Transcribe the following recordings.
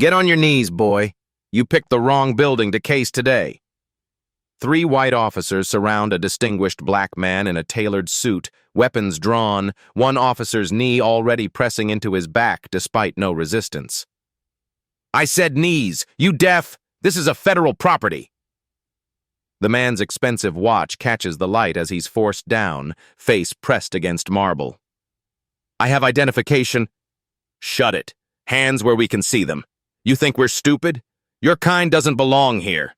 Get on your knees, boy. You picked the wrong building to case today. 3 white officers surround a distinguished black man in a tailored suit, weapons drawn, one officer's knee already pressing into his back despite no resistance. I said knees. You deaf? This is a federal property. The man's expensive watch catches the light as he's forced down, face pressed against marble. I have identification. Shut it. Hands where we can see them. You think we're stupid? Your kind doesn't belong here.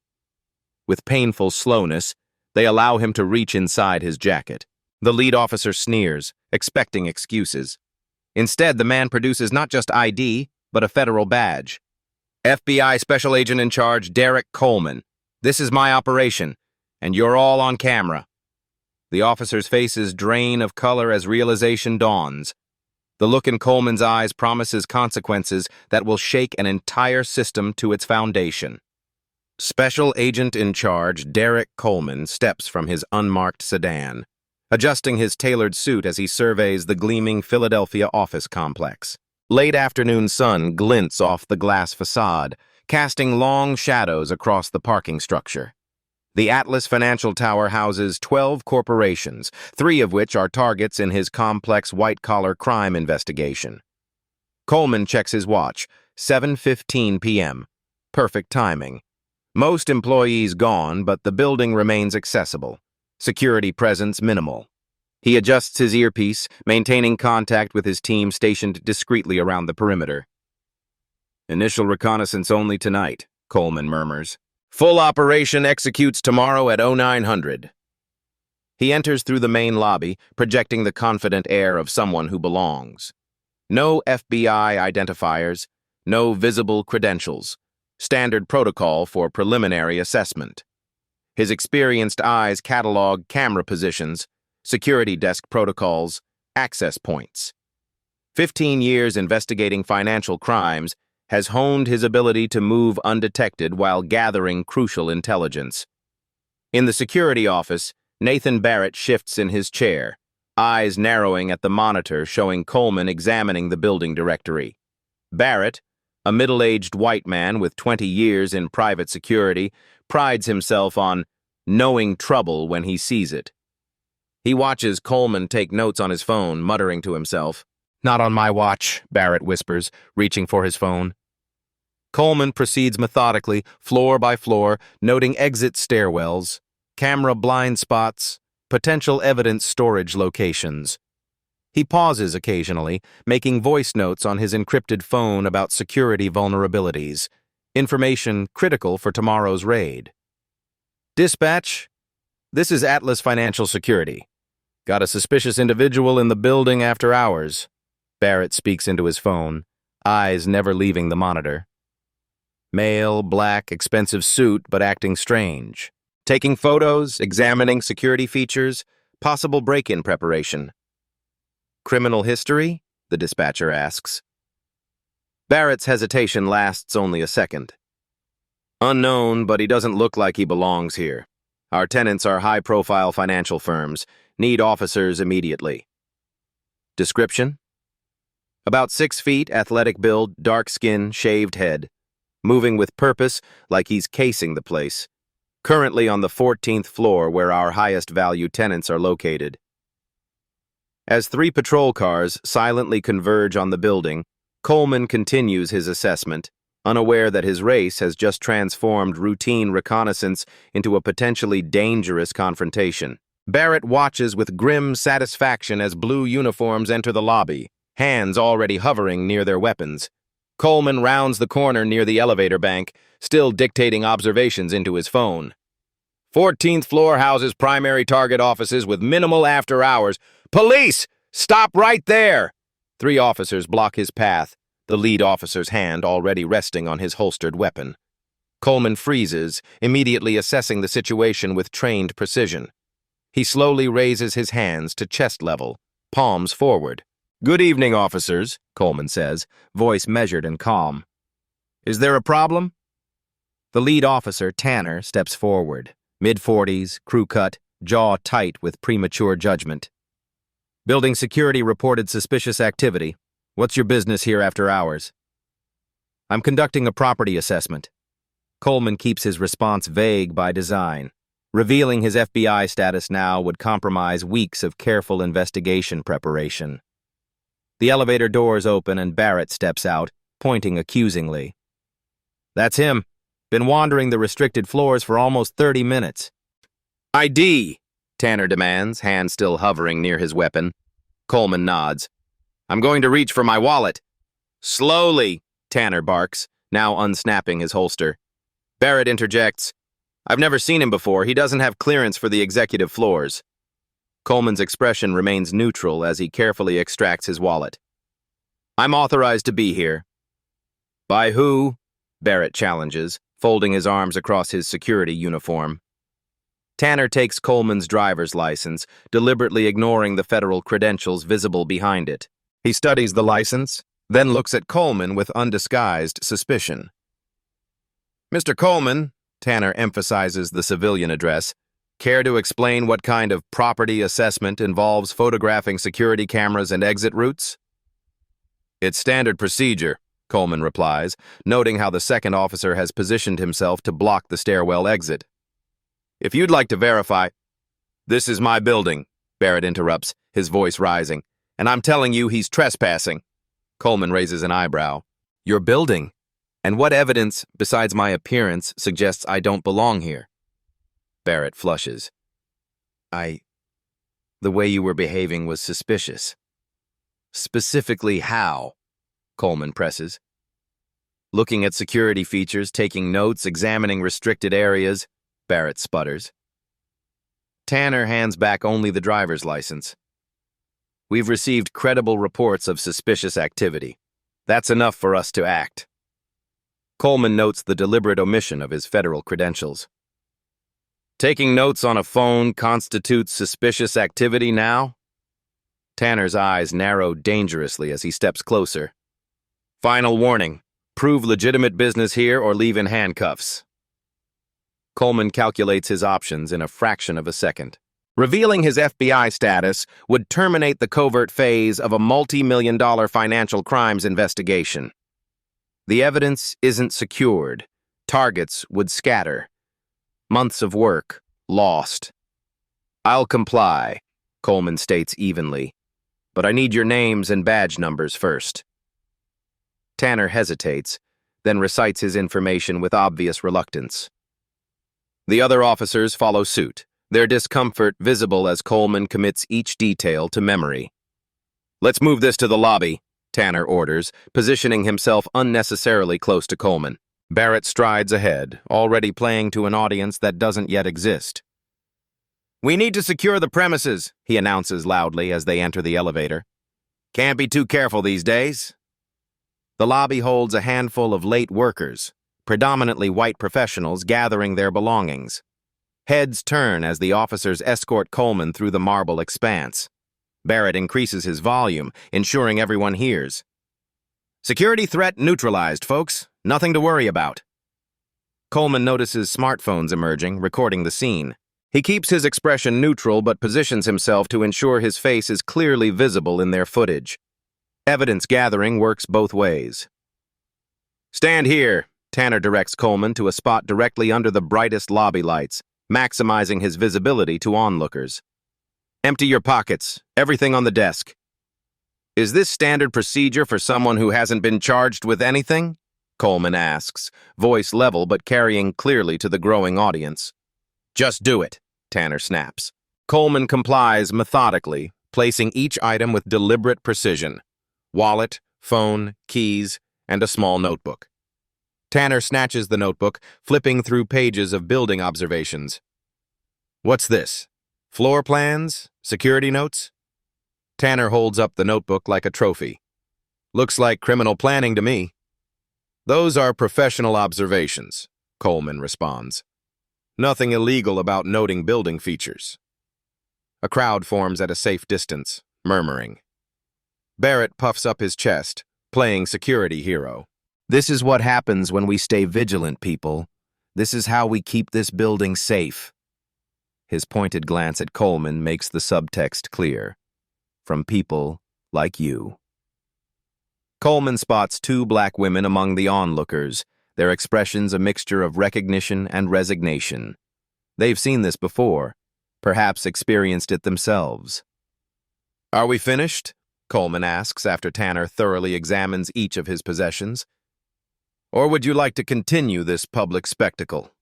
With painful slowness, they allow him to reach inside his jacket. The lead officer sneers, expecting excuses. Instead, the man produces not just ID, but a federal badge. FBI Special Agent in Charge Derek Coleman. This is my operation, and you're all on camera. The officer's faces drain of color as realization dawns. The look in Coleman's eyes promises consequences that will shake an entire system to its foundation. Special Agent in Charge Derek Coleman steps from his unmarked sedan, adjusting his tailored suit as he surveys the gleaming Philadelphia office complex. Late afternoon sun glints off the glass facade, casting long shadows across the parking structure. The Atlas Financial Tower houses 12 corporations, 3 of which are targets in his complex white-collar crime investigation. Coleman checks his watch, 7:15 p.m. Perfect timing. Most employees gone, but the building remains accessible. Security presence minimal. He adjusts his earpiece, maintaining contact with his team stationed discreetly around the perimeter. Initial reconnaissance only tonight, Coleman murmurs. Full operation executes tomorrow at 0900. He enters through the main lobby, projecting the confident air of someone who belongs. No FBI identifiers, no visible credentials. Standard protocol for preliminary assessment. His experienced eyes catalog camera positions, security desk protocols, access points. 15 years investigating financial crimes has honed his ability to move undetected while gathering crucial intelligence. In the security office, Nathan Barrett shifts in his chair, eyes narrowing at the monitor showing Coleman examining the building directory. Barrett, a middle-aged white man with 20 years in private security, prides himself on knowing trouble when he sees it. He watches Coleman take notes on his phone, muttering to himself. Not on my watch, Barrett whispers, reaching for his phone. Coleman proceeds methodically, floor by floor, noting exit stairwells, camera blind spots, potential evidence storage locations. He pauses occasionally, making voice notes on his encrypted phone about security vulnerabilities, information critical for tomorrow's raid. Dispatch, this is Atlas Financial Security. Got a suspicious individual in the building after hours. Barrett speaks into his phone, eyes never leaving the monitor. Male, black, expensive suit, but acting strange. Taking photos, examining security features, possible break-in preparation. Criminal history? The dispatcher asks. Barrett's hesitation lasts only a second. Unknown, but he doesn't look like he belongs here. Our tenants are high-profile financial firms. Need officers immediately. Description? About 6 feet, athletic build, dark skin, shaved head. Moving with purpose, like he's casing the place. Currently on the 14th floor where our highest value tenants are located. As 3 patrol cars silently converge on the building, Coleman continues his assessment, unaware that his race has just transformed routine reconnaissance into a potentially dangerous confrontation. Barrett watches with grim satisfaction as blue uniforms enter the lobby, hands already hovering near their weapons. Coleman rounds the corner near the elevator bank, still dictating observations into his phone. 14th floor houses primary target offices with minimal after hours. Police! Stop right there! 3 officers block his path, the lead officer's hand already resting on his holstered weapon. Coleman freezes, immediately assessing the situation with trained precision. He slowly raises his hands to chest level, palms forward. Good evening, officers, Coleman says, voice measured and calm. Is there a problem? The lead officer, Tanner, steps forward, mid-40s, crew cut, jaw tight with premature judgment. Building security reported suspicious activity. What's your business here after hours? I'm conducting a property assessment. Coleman keeps his response vague by design. Revealing his FBI status now would compromise weeks of careful investigation preparation. The elevator doors open and Barrett steps out, pointing accusingly. That's him. Been wandering the restricted floors for almost 30 minutes. ID, Tanner demands, hand still hovering near his weapon. Coleman nods. I'm going to reach for my wallet. Slowly, Tanner barks, now unsnapping his holster. Barrett interjects. I've never seen him before. He doesn't have clearance for the executive floors. Coleman's expression remains neutral as he carefully extracts his wallet. I'm authorized to be here. By who? Barrett challenges, folding his arms across his security uniform. Tanner takes Coleman's driver's license, deliberately ignoring the federal credentials visible behind it. He studies the license, then looks at Coleman with undisguised suspicion. Mr. Coleman, Tanner emphasizes the civilian address, care to explain what kind of property assessment involves photographing security cameras and exit routes? It's standard procedure, Coleman replies, noting how the second officer has positioned himself to block the stairwell exit. If you'd like to verify— This is my building, Barrett interrupts, his voice rising, and I'm telling you he's trespassing. Coleman raises an eyebrow. Your building? And what evidence, besides my appearance, suggests I don't belong here? Barrett flushes. The way you were behaving was suspicious. Specifically how? Coleman presses. Looking at security features, taking notes, examining restricted areas, Barrett sputters. Tanner hands back only the driver's license. We've received credible reports of suspicious activity. That's enough for us to act. Coleman notes the deliberate omission of his federal credentials. Taking notes on a phone constitutes suspicious activity now? Tanner's eyes narrow dangerously as he steps closer. Final warning. Prove legitimate business here or leave in handcuffs. Coleman calculates his options in a fraction of a second. Revealing his FBI status would terminate the covert phase of a multi-million-dollar financial crimes investigation. The evidence isn't secured. Targets would scatter. Months of work lost. I'll comply, Coleman states evenly, but I need your names and badge numbers first. Tanner hesitates, then recites his information with obvious reluctance. The other officers follow suit, their discomfort visible as Coleman commits each detail to memory. Let's move this to the lobby, Tanner orders, positioning himself unnecessarily close to Coleman. Barrett strides ahead, already playing to an audience that doesn't yet exist. We need to secure the premises, he announces loudly as they enter the elevator. Can't be too careful these days. The lobby holds a handful of late workers, predominantly white professionals gathering their belongings. Heads turn as the officers escort Coleman through the marble expanse. Barrett increases his volume, ensuring everyone hears. Security threat neutralized, folks. Nothing to worry about. Coleman notices smartphones emerging, recording the scene. He keeps his expression neutral but positions himself to ensure his face is clearly visible in their footage. Evidence gathering works both ways. Stand here, Tanner directs Coleman to a spot directly under the brightest lobby lights, maximizing his visibility to onlookers. Empty your pockets, everything on the desk. Is this standard procedure for someone who hasn't been charged with anything? Coleman asks, voice level but carrying clearly to the growing audience. Just do it, Tanner snaps. Coleman complies methodically, placing each item with deliberate precision. Wallet, phone, keys, and a small notebook. Tanner snatches the notebook, flipping through pages of building observations. What's this? Floor plans? Security notes? Tanner holds up the notebook like a trophy. Looks like criminal planning to me. Those are professional observations, Coleman responds. Nothing illegal about noting building features. A crowd forms at a safe distance, murmuring. Barrett puffs up his chest, playing security hero. This is what happens when we stay vigilant, people. This is how we keep this building safe. His pointed glance at Coleman makes the subtext clear. From people like you. Coleman spots two black women among the onlookers, their expressions a mixture of recognition and resignation. They've seen this before, perhaps experienced it themselves. "Are we finished?" Coleman asks after Tanner thoroughly examines each of his possessions. "Or would you like to continue this public spectacle?"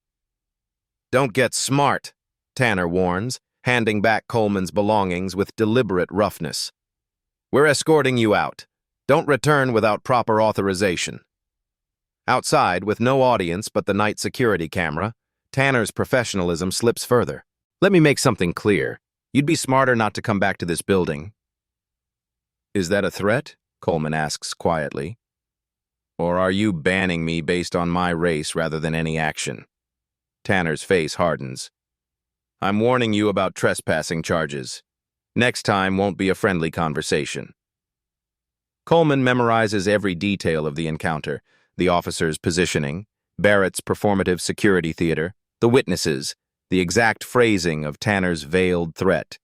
"Don't get smart," Tanner warns, handing back Coleman's belongings with deliberate roughness. "We're escorting you out. Don't return without proper authorization." Outside, with no audience but the night security camera, Tanner's professionalism slips further. "Let me make something clear. You'd be smarter not to come back to this building." "Is that a threat?" Coleman asks quietly. "Or are you banning me based on my race rather than any action?" Tanner's face hardens. "I'm warning you about trespassing charges. Next time won't be a friendly conversation." Coleman memorizes every detail of the encounter: the officer's positioning, Barrett's performative security theater, the witnesses, the exact phrasing of Tanner's veiled threat.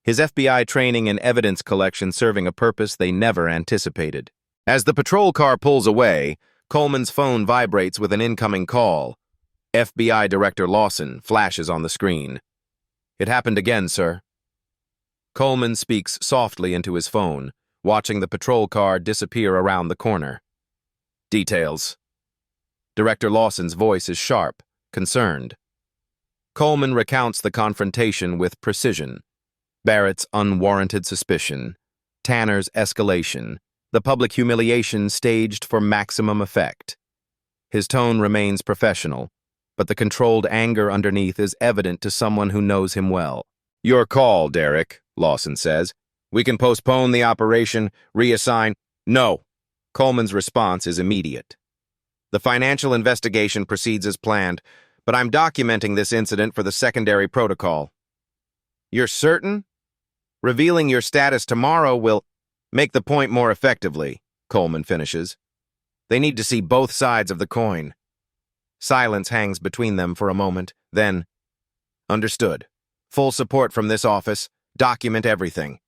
His FBI training and evidence collection serving a purpose they never anticipated. As the patrol car pulls away, Coleman's phone vibrates with an incoming call. FBI Director Lawson flashes on the screen. "It happened again, sir." Coleman speaks softly into his phone, watching the patrol car disappear around the corner. "Details." Director Lawson's voice is sharp, concerned. Coleman recounts the confrontation with precision. Barrett's unwarranted suspicion, Tanner's escalation, the public humiliation staged for maximum effect. His tone remains professional, but the controlled anger underneath is evident to someone who knows him well. "Your call, Derek," Lawson says. "We can postpone the operation, reassign—" "No." Coleman's response is immediate. "The financial investigation proceeds as planned, but I'm documenting this incident for the secondary protocol." "You're certain? Revealing your status tomorrow will make the point more effectively," Coleman finishes. "They need to see both sides of the coin." Silence hangs between them for a moment, then, "Understood. Full support from this office. Document everything."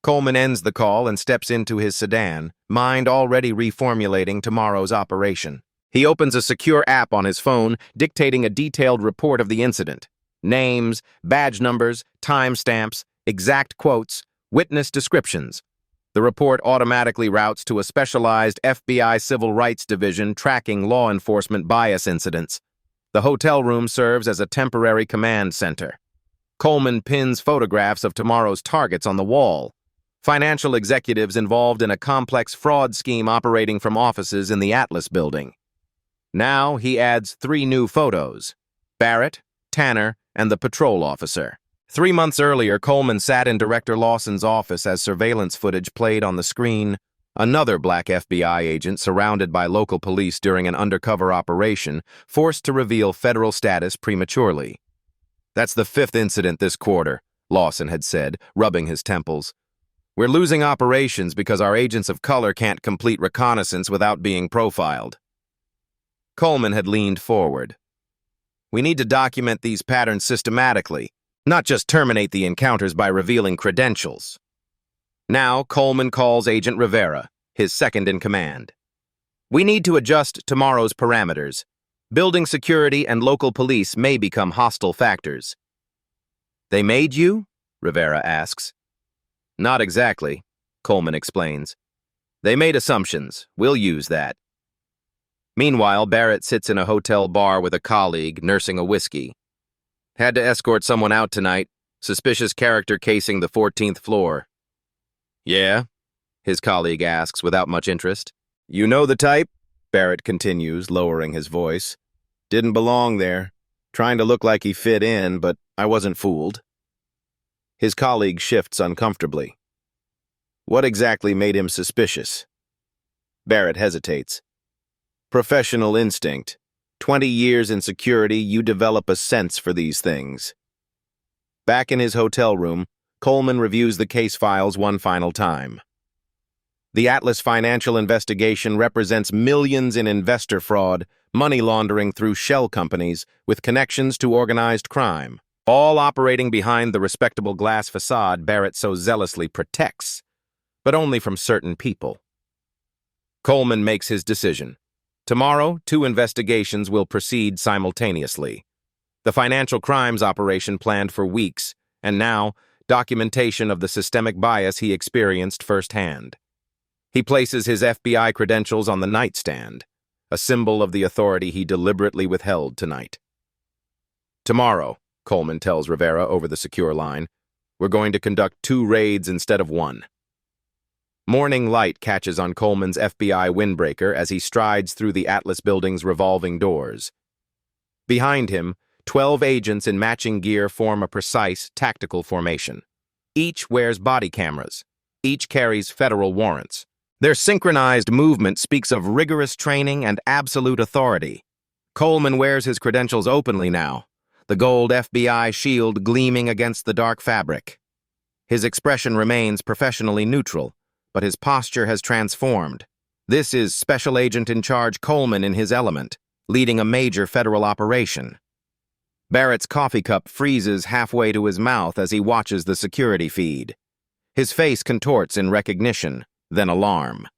Coleman ends the call and steps into his sedan, mind already reformulating tomorrow's operation. He opens a secure app on his phone, dictating a detailed report of the incident. Names, badge numbers, timestamps, exact quotes, witness descriptions. The report automatically routes to a specialized FBI Civil Rights Division tracking law enforcement bias incidents. The hotel room serves as a temporary command center. Coleman pins photographs of tomorrow's targets on the wall. Financial executives involved in a complex fraud scheme operating from offices in the Atlas building. Now he adds 3 new photos: Barrett, Tanner, and the patrol officer. 3 months earlier, Coleman sat in Director Lawson's office as surveillance footage played on the screen. Another black FBI agent, surrounded by local police during an undercover operation, forced to reveal federal status prematurely. "That's the 5th incident this quarter," Lawson had said, rubbing his temples. "We're losing operations because our agents of color can't complete reconnaissance without being profiled." Coleman had leaned forward. "We need to document these patterns systematically, not just terminate the encounters by revealing credentials." Now, Coleman calls Agent Rivera, his second in command. "We need to adjust tomorrow's parameters. Building security and local police may become hostile factors." "They made you?" Rivera asks. "Not exactly," Coleman explains. "They made assumptions. We'll use that." Meanwhile, Barrett sits in a hotel bar with a colleague, nursing a whiskey. "Had to escort someone out tonight. Suspicious character casing the 14th floor. "Yeah?" his colleague asks without much interest. "You know the type?" Barrett continues, lowering his voice. "Didn't belong there. Trying to look like he fit in, but I wasn't fooled." His colleague shifts uncomfortably. "What exactly made him suspicious?" Barrett hesitates. "Professional instinct. 20 years in security, you develop a sense for these things." Back in his hotel room, Coleman reviews the case files one final time. The Atlas financial investigation represents millions in investor fraud, money laundering through shell companies with connections to organized crime, all operating behind the respectable glass facade Barrett so zealously protects, but only from certain people. Coleman makes his decision. Tomorrow, 2 investigations will proceed simultaneously. The financial crimes operation planned for weeks, and now, documentation of the systemic bias he experienced firsthand. He places his FBI credentials on the nightstand, a symbol of the authority he deliberately withheld tonight. Tomorrow, Coleman tells Rivera over the secure line, we're going to conduct 2 raids instead of 1. Morning light catches on Coleman's FBI windbreaker as he strides through the Atlas building's revolving doors. Behind him, 12 agents in matching gear form a precise, tactical formation. Each wears body cameras. Each carries federal warrants. Their synchronized movement speaks of rigorous training and absolute authority. Coleman wears his credentials openly now, the gold FBI shield gleaming against the dark fabric. His expression remains professionally neutral, but his posture has transformed. This is Special Agent in Charge Coleman in his element, leading a major federal operation. Barrett's coffee cup freezes halfway to his mouth as he watches the security feed. His face contorts in recognition, then alarm.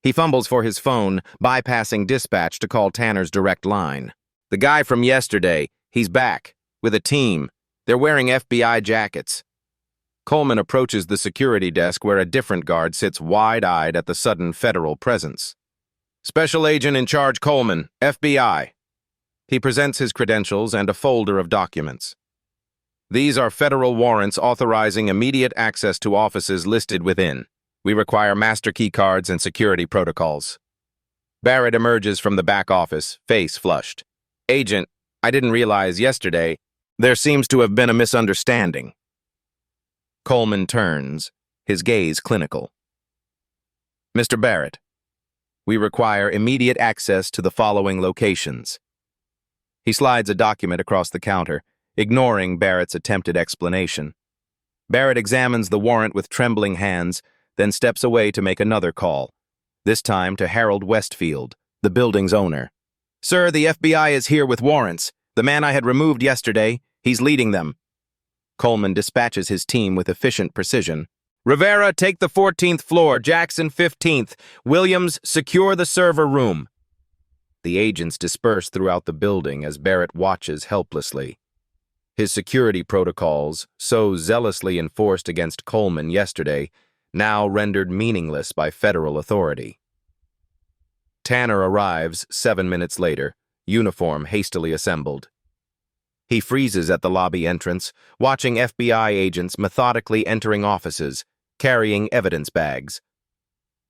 He fumbles for his phone, bypassing dispatch to call Tanner's direct line. The guy from yesterday, he's back, with a team. They're wearing FBI jackets. Coleman approaches the security desk where a different guard sits wide-eyed at the sudden federal presence. Special Agent in Charge Coleman, FBI. He presents his credentials and a folder of documents. These are federal warrants authorizing immediate access to offices listed within. We require master key cards and security protocols. Barrett emerges from the back office, face flushed. Agent, I didn't realize yesterday. There seems to have been a misunderstanding. Coleman turns, his gaze clinical. Mr. Barrett, we require immediate access to the following locations. He slides a document across the counter, ignoring Barrett's attempted explanation. Barrett examines the warrant with trembling hands, then steps away to make another call, this time to Harold Westfield, the building's owner. Sir, the FBI is here with warrants. The man I had removed yesterday, he's leading them. Coleman dispatches his team with efficient precision. Rivera, take the 14th floor, Jackson 15th. Williams, secure the server room. The agents disperse throughout the building as Barrett watches helplessly. His security protocols, so zealously enforced against Coleman yesterday, now rendered meaningless by federal authority. Tanner arrives 7 minutes later, uniform hastily assembled. He freezes at the lobby entrance, watching FBI agents methodically entering offices, carrying evidence bags.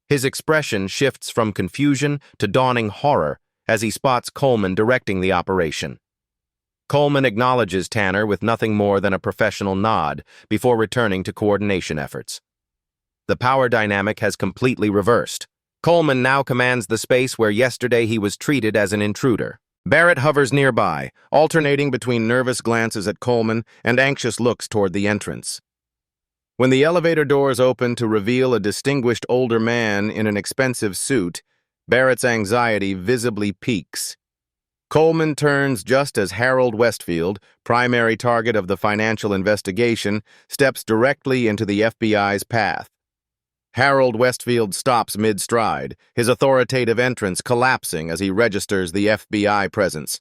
His expression shifts from confusion to dawning horror as he spots Coleman directing the operation. Coleman acknowledges Tanner with nothing more than a professional nod before returning to coordination efforts. The power dynamic has completely reversed. Coleman now commands the space where yesterday he was treated as an intruder. Barrett hovers nearby, alternating between nervous glances at Coleman and anxious looks toward the entrance. When the elevator doors open to reveal a distinguished older man in an expensive suit, Barrett's anxiety visibly peaks. Coleman turns just as Harold Westfield, primary target of the financial investigation, steps directly into the FBI's path. Harold Westfield stops mid-stride, his authoritative entrance collapsing as he registers the FBI presence.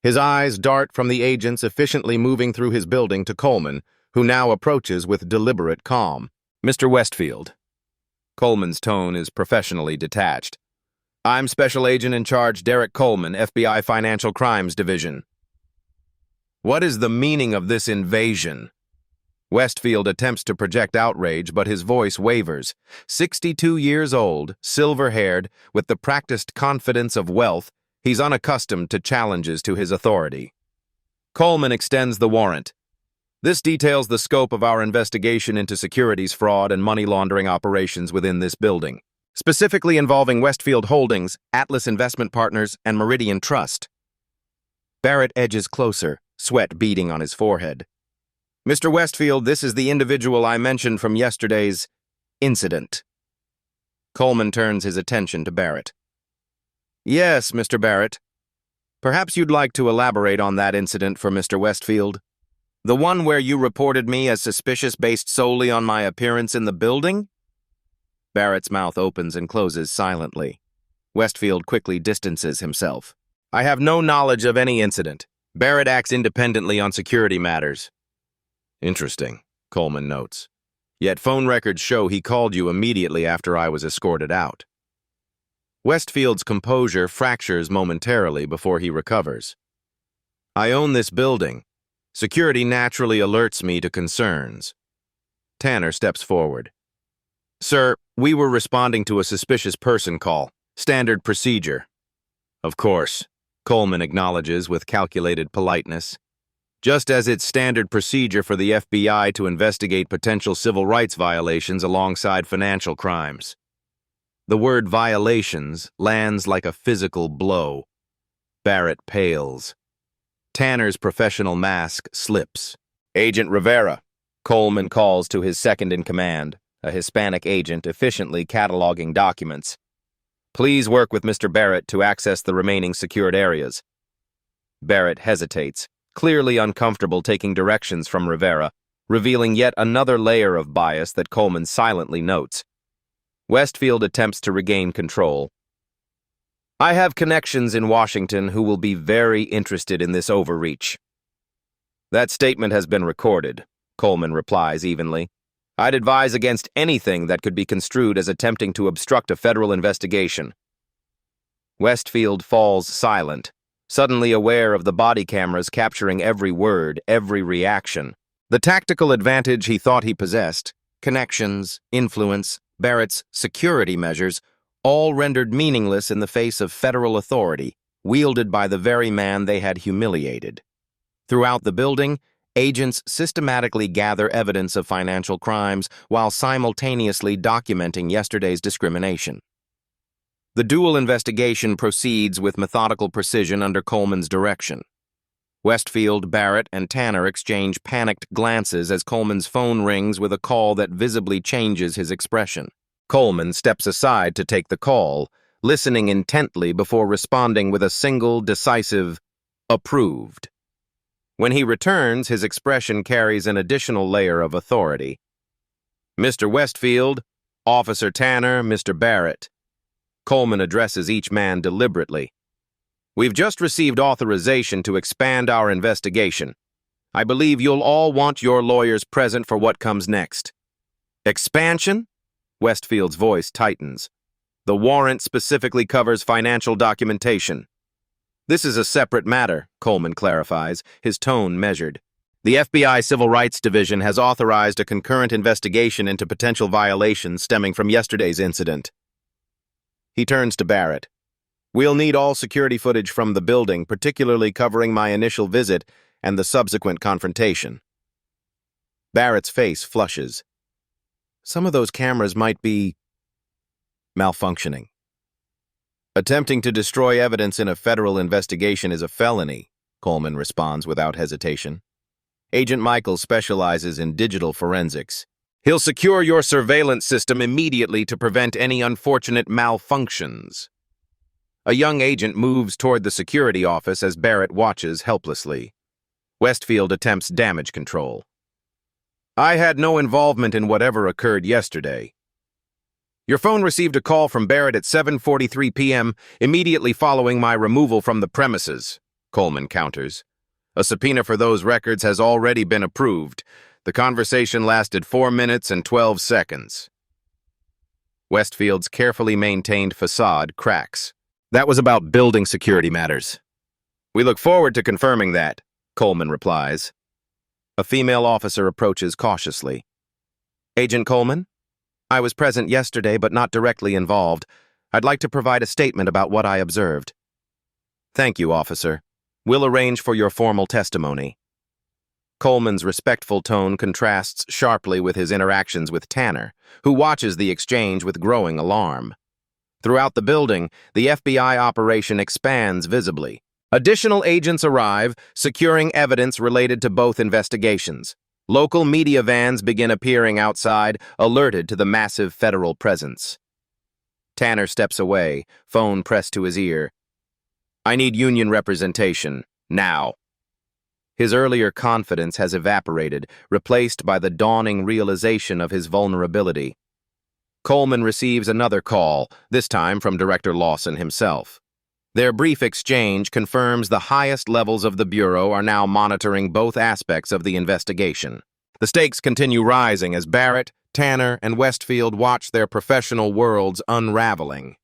His eyes dart from the agents efficiently moving through his building to Coleman, who now approaches with deliberate calm. Mr. Westfield. Coleman's tone is professionally detached. I'm Special Agent in Charge Derek Coleman, FBI Financial Crimes Division. What is the meaning of this invasion? Westfield attempts to project outrage, but his voice wavers. 62 years old, silver-haired, with the practiced confidence of wealth, he's unaccustomed to challenges to his authority. Coleman extends the warrant. This details the scope of our investigation into securities fraud and money laundering operations within this building, specifically involving Westfield Holdings, Atlas Investment Partners, and Meridian Trust. Barrett edges closer, sweat beading on his forehead. Mr. Westfield, this is the individual I mentioned from yesterday's incident. Coleman turns his attention to Barrett. Yes, Mr. Barrett. Perhaps you'd like to elaborate on that incident for Mr. Westfield? The one where you reported me as suspicious based solely on my appearance in the building? Barrett's mouth opens and closes silently. Westfield quickly distances himself. I have no knowledge of any incident. Barrett acts independently on security matters. Interesting, Coleman notes. Yet phone records show he called you immediately after I was escorted out. Westfield's composure fractures momentarily before he recovers. I own this building. Security naturally alerts me to concerns. Tanner steps forward. Sir, we were responding to a suspicious person call. Standard procedure. Of course, Coleman acknowledges with calculated politeness. Just as it's standard procedure for the FBI to investigate potential civil rights violations alongside financial crimes. The word violations lands like a physical blow. Barrett pales. Tanner's professional mask slips. Agent Rivera, Coleman calls to his second-in-command, a Hispanic agent efficiently cataloging documents. Please work with Mr. Barrett to access the remaining secured areas. Barrett hesitates, clearly uncomfortable taking directions from Rivera, revealing yet another layer of bias that Coleman silently notes. Westfield attempts to regain control. I have connections in Washington who will be very interested in this overreach. That statement has been recorded, Coleman replies evenly. I'd advise against anything that could be construed as attempting to obstruct a federal investigation. Westfield falls silent, suddenly aware of the body cameras capturing every word, every reaction. The tactical advantage he thought he possessed, connections, influence, Barrett's security measures, all rendered meaningless in the face of federal authority, wielded by the very man they had humiliated. Throughout the building, agents systematically gather evidence of financial crimes while simultaneously documenting yesterday's discrimination. The dual investigation proceeds with methodical precision under Coleman's direction. Westfield, Barrett, and Tanner exchange panicked glances as Coleman's phone rings with a call that visibly changes his expression. Coleman steps aside to take the call, listening intently before responding with a single, decisive, approved. When he returns, his expression carries an additional layer of authority. Mr. Westfield, Officer Tanner, Mr. Barrett. Coleman addresses each man deliberately. We've just received authorization to expand our investigation. I believe you'll all want your lawyers present for what comes next. Expansion? Westfield's voice tightens. The warrant specifically covers financial documentation. This is a separate matter, Coleman clarifies, his tone measured. The FBI Civil Rights Division has authorized a concurrent investigation into potential violations stemming from yesterday's incident. He turns to Barrett. We'll need all security footage from the building, particularly covering my initial visit and the subsequent confrontation. Barrett's face flushes. Some of those cameras might be malfunctioning. Attempting to destroy evidence in a federal investigation is a felony, Coleman responds without hesitation. Agent Michael specializes in digital forensics. He'll secure your surveillance system immediately to prevent any unfortunate malfunctions. A young agent moves toward the security office as Barrett watches helplessly. Westfield attempts damage control. I had no involvement in whatever occurred yesterday. Your phone received a call from Barrett at 7:43 p.m. immediately following my removal from the premises, Coleman counters. A subpoena for those records has already been approved. The conversation lasted 4 minutes and 12 seconds. Westfield's carefully maintained facade cracks. That was about building security matters. We look forward to confirming that, Coleman replies. A female officer approaches cautiously. Agent Coleman? I was present yesterday but not directly involved. I'd like to provide a statement about what I observed. Thank you, officer. We'll arrange for your formal testimony. Coleman's respectful tone contrasts sharply with his interactions with Tanner, who watches the exchange with growing alarm. Throughout the building, the FBI operation expands visibly. Additional agents arrive, securing evidence related to both investigations. Local media vans begin appearing outside, alerted to the massive federal presence. Tanner steps away, phone pressed to his ear. I need union representation, now. His earlier confidence has evaporated, replaced by the dawning realization of his vulnerability. Coleman receives another call, this time from Director Lawson himself. Their brief exchange confirms the highest levels of the Bureau are now monitoring both aspects of the investigation. The stakes continue rising as Barrett, Tanner, and Westfield watch their professional worlds unraveling.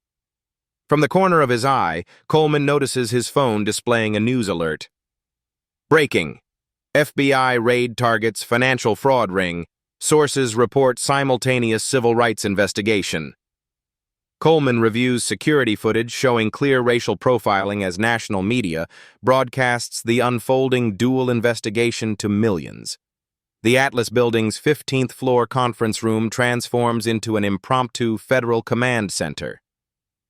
From the corner of his eye, Coleman notices his phone displaying a news alert. Breaking. FBI raid targets financial fraud ring. Sources report simultaneous civil rights investigation. Coleman reviews security footage showing clear racial profiling as national media broadcasts the unfolding dual investigation to millions. The Atlas Building's 15th floor conference room transforms into an impromptu federal command center.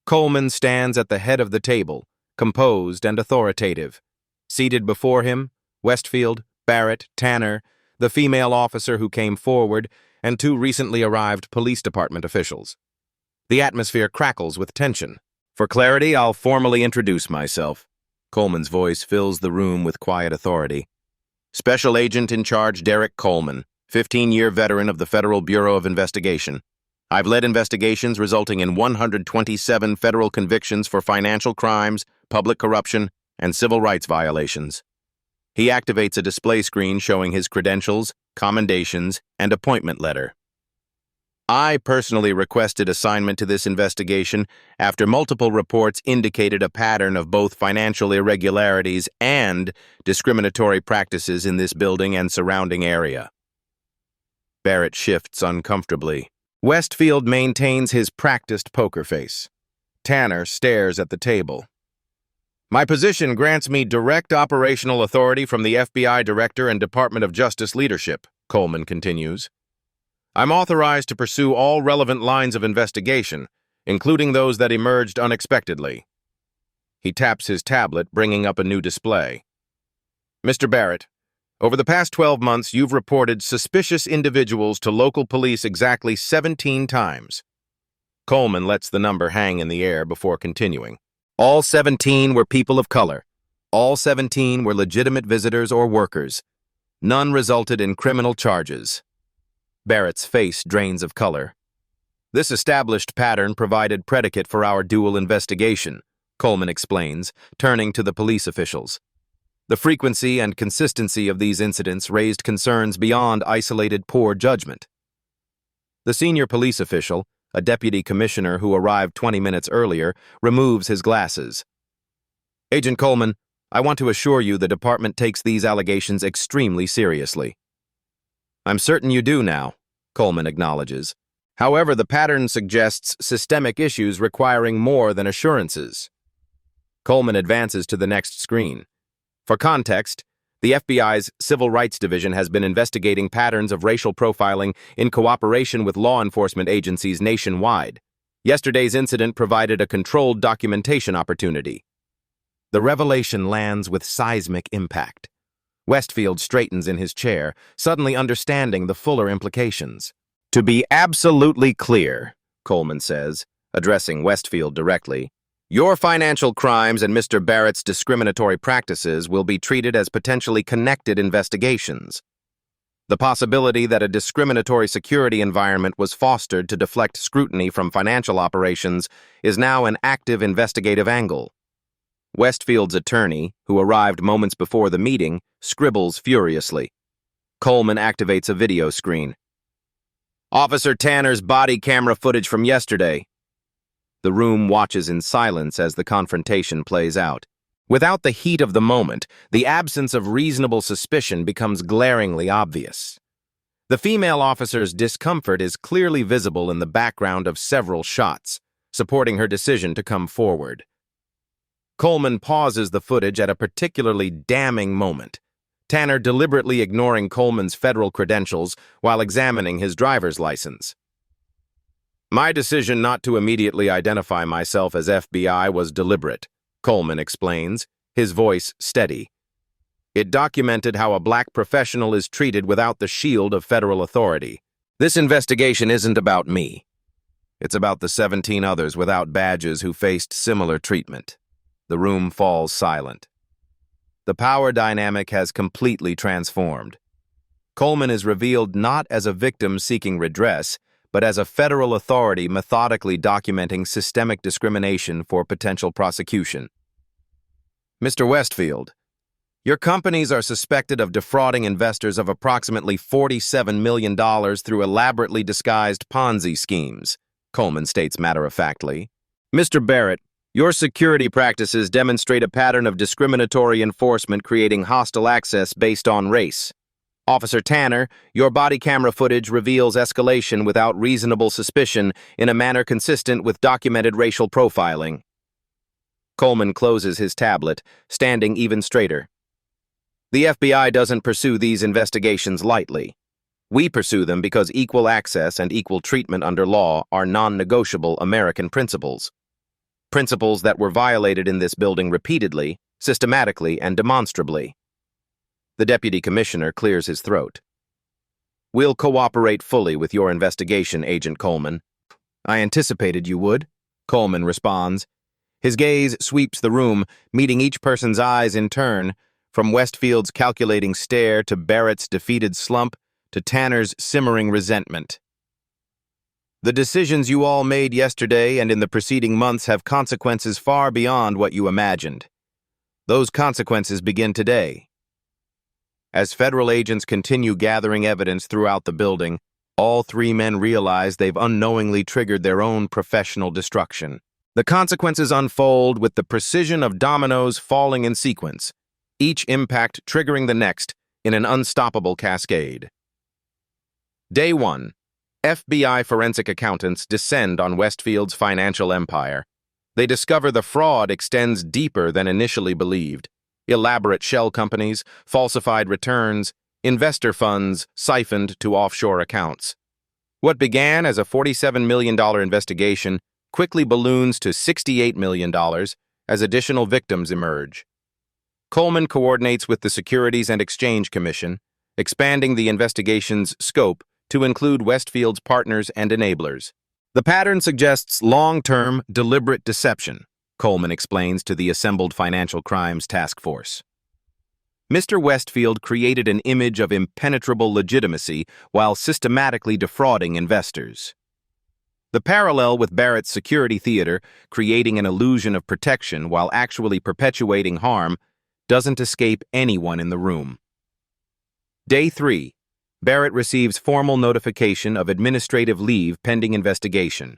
Coleman stands at the head of the table, composed and authoritative. Seated before him, Westfield, Barrett, Tanner, the female officer who came forward, and two recently arrived police department officials. The atmosphere crackles with tension. For clarity, I'll formally introduce myself. Coleman's voice fills the room with quiet authority. Special Agent in Charge Derek Coleman, 15-year veteran of the Federal Bureau of Investigation. I've led investigations resulting in 127 federal convictions for financial crimes, public corruption, and civil rights violations. He activates a display screen showing his credentials, commendations, and appointment letter. I personally requested assignment to this investigation after multiple reports indicated a pattern of both financial irregularities and discriminatory practices in this building and surrounding area. Barrett shifts uncomfortably. Westfield maintains his practiced poker face. Tanner stares at the table. My position grants me direct operational authority from the FBI Director and Department of Justice leadership, Coleman continues. I'm authorized to pursue all relevant lines of investigation, including those that emerged unexpectedly. He taps his tablet, bringing up a new display. Mr. Barrett, over the past 12 months, you've reported suspicious individuals to local police exactly 17 times. Coleman lets the number hang in the air before continuing. All 17 were people of color. All 17 were legitimate visitors or workers. None resulted in criminal charges. Barrett's face drains of color. This established pattern provided predicate for our dual investigation, Coleman explains, turning to the police officials. The frequency and consistency of these incidents raised concerns beyond isolated poor judgment. The senior police official, a deputy commissioner who arrived 20 minutes earlier, removes his glasses. Agent Coleman, I want to assure you the department takes these allegations extremely seriously. I'm certain you do now, Coleman acknowledges. However, the pattern suggests systemic issues requiring more than assurances. Coleman advances to the next screen. For context, the FBI's Civil Rights Division has been investigating patterns of racial profiling in cooperation with law enforcement agencies nationwide. Yesterday's incident provided a controlled documentation opportunity. The revelation lands with seismic impact. Westfield straightens in his chair, suddenly understanding the fuller implications. To be absolutely clear, Coleman says, addressing Westfield directly, your financial crimes and Mr. Barrett's discriminatory practices will be treated as potentially connected investigations. The possibility that a discriminatory security environment was fostered to deflect scrutiny from financial operations is now an active investigative angle. Westfield's attorney, who arrived moments before the meeting, scribbles furiously. Coleman activates a video screen. Officer Tanner's body camera footage from yesterday. The room watches in silence as the confrontation plays out. Without the heat of the moment, the absence of reasonable suspicion becomes glaringly obvious. The female officer's discomfort is clearly visible in the background of several shots, supporting her decision to come forward. Coleman pauses the footage at a particularly damning moment, Tanner deliberately ignoring Coleman's federal credentials while examining his driver's license. My decision not to immediately identify myself as FBI was deliberate, Coleman explains, his voice steady. It documented how a black professional is treated without the shield of federal authority. This investigation isn't about me. It's about the 17 others without badges who faced similar treatment. The room falls silent. The power dynamic has completely transformed. Coleman is revealed not as a victim seeking redress, but as a federal authority methodically documenting systemic discrimination for potential prosecution. Mr. Westfield, your companies are suspected of defrauding investors of approximately $47 million through elaborately disguised Ponzi schemes, Coleman states matter-of-factly. Mr. Barrett, your security practices demonstrate a pattern of discriminatory enforcement creating hostile access based on race. Officer Tanner, your body camera footage reveals escalation without reasonable suspicion in a manner consistent with documented racial profiling. Coleman closes his tablet, standing even straighter. The FBI doesn't pursue these investigations lightly. We pursue them because equal access and equal treatment under law are non-negotiable American principles. Principles that were violated in this building repeatedly, systematically, and demonstrably. The deputy commissioner clears his throat. We'll cooperate fully with your investigation, Agent Coleman. I anticipated you would, Coleman responds. His gaze sweeps the room, meeting each person's eyes in turn, from Westfield's calculating stare to Barrett's defeated slump to Tanner's simmering resentment. The decisions you all made yesterday and in the preceding months have consequences far beyond what you imagined. Those consequences begin today. As federal agents continue gathering evidence throughout the building, all three men realize they've unknowingly triggered their own professional destruction. The consequences unfold with the precision of dominoes falling in sequence, each impact triggering the next in an unstoppable cascade. Day 1. FBI forensic accountants descend on Westfield's financial empire. They discover the fraud extends deeper than initially believed. Elaborate shell companies, falsified returns, investor funds siphoned to offshore accounts. What began as a $47 million investigation quickly balloons to $68 million as additional victims emerge. Coleman coordinates with the Securities and Exchange Commission, expanding the investigation's scope to include Westfield's partners and enablers. The pattern suggests long-term, deliberate deception, Coleman explains to the assembled Financial Crimes Task Force. Mr. Westfield created an image of impenetrable legitimacy while systematically defrauding investors. The parallel with Barrett's security theater, creating an illusion of protection while actually perpetuating harm, doesn't escape anyone in the room. Day 3. Barrett receives formal notification of administrative leave pending investigation.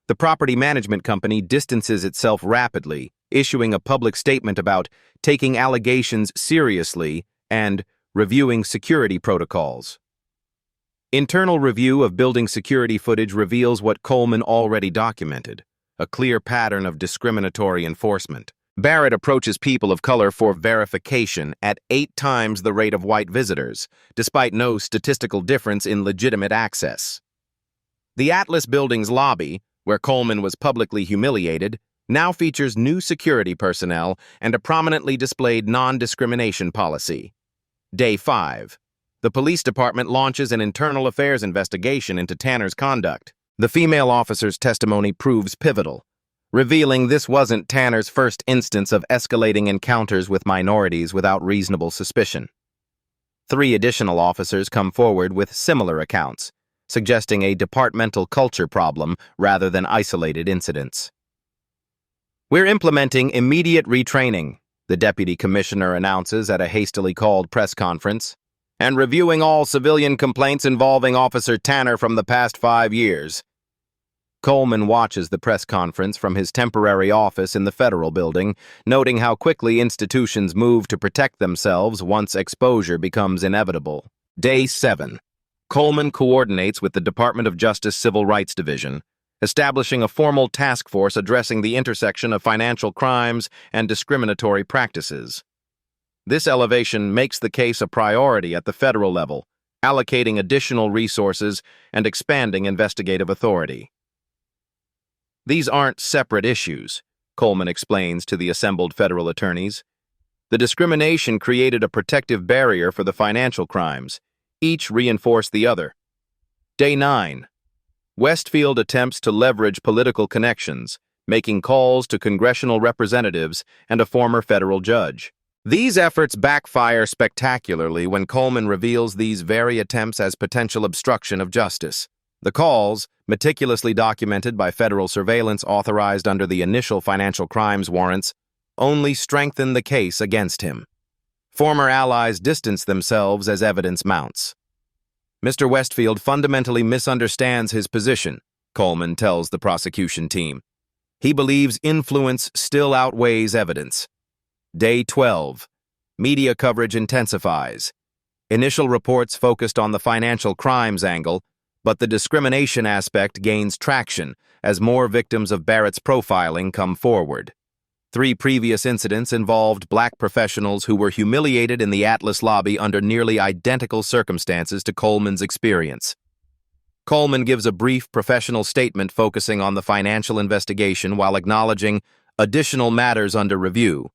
The property management company distances itself rapidly, issuing a public statement about taking allegations seriously and reviewing security protocols. Internal review of building security footage reveals what Coleman already documented, a clear pattern of discriminatory enforcement. Barrett approaches people of color for verification at 8 times the rate of white visitors, despite no statistical difference in legitimate access. The Atlas Building's lobby, where Coleman was publicly humiliated, now features new security personnel and a prominently displayed non-discrimination policy. Day 5. The police department launches an internal affairs investigation into Tanner's conduct. The female officer's testimony proves pivotal, revealing this wasn't Tanner's first instance of escalating encounters with minorities without reasonable suspicion. 3 additional officers come forward with similar accounts, suggesting a departmental culture problem rather than isolated incidents. We're implementing immediate retraining, the deputy commissioner announces at a hastily called press conference, and reviewing all civilian complaints involving Officer Tanner from the past 5 years. Coleman watches the press conference from his temporary office in the federal building, noting how quickly institutions move to protect themselves once exposure becomes inevitable. Day 7. Coleman coordinates with the Department of Justice Civil Rights Division, establishing a formal task force addressing the intersection of financial crimes and discriminatory practices. This elevation makes the case a priority at the federal level, allocating additional resources and expanding investigative authority. These aren't separate issues, Coleman explains to the assembled federal attorneys. The discrimination created a protective barrier for the financial crimes. Each reinforced the other. Day 9. Westfield attempts to leverage political connections, making calls to congressional representatives and a former federal judge. These efforts backfire spectacularly when Coleman reveals these very attempts as potential obstruction of justice. The calls, meticulously documented by federal surveillance authorized under the initial financial crimes warrants, only strengthen the case against him. Former allies distance themselves as evidence mounts. Mr. Westfield fundamentally misunderstands his position, Coleman tells the prosecution team. He believes influence still outweighs evidence. Day 12. Media coverage intensifies. Initial reports focused on the financial crimes angle, but the discrimination aspect gains traction as more victims of Barrett's profiling come forward. 3 previous incidents involved black professionals who were humiliated in the Atlas lobby under nearly identical circumstances to Coleman's experience. Coleman gives a brief professional statement focusing on the financial investigation while acknowledging additional matters under review.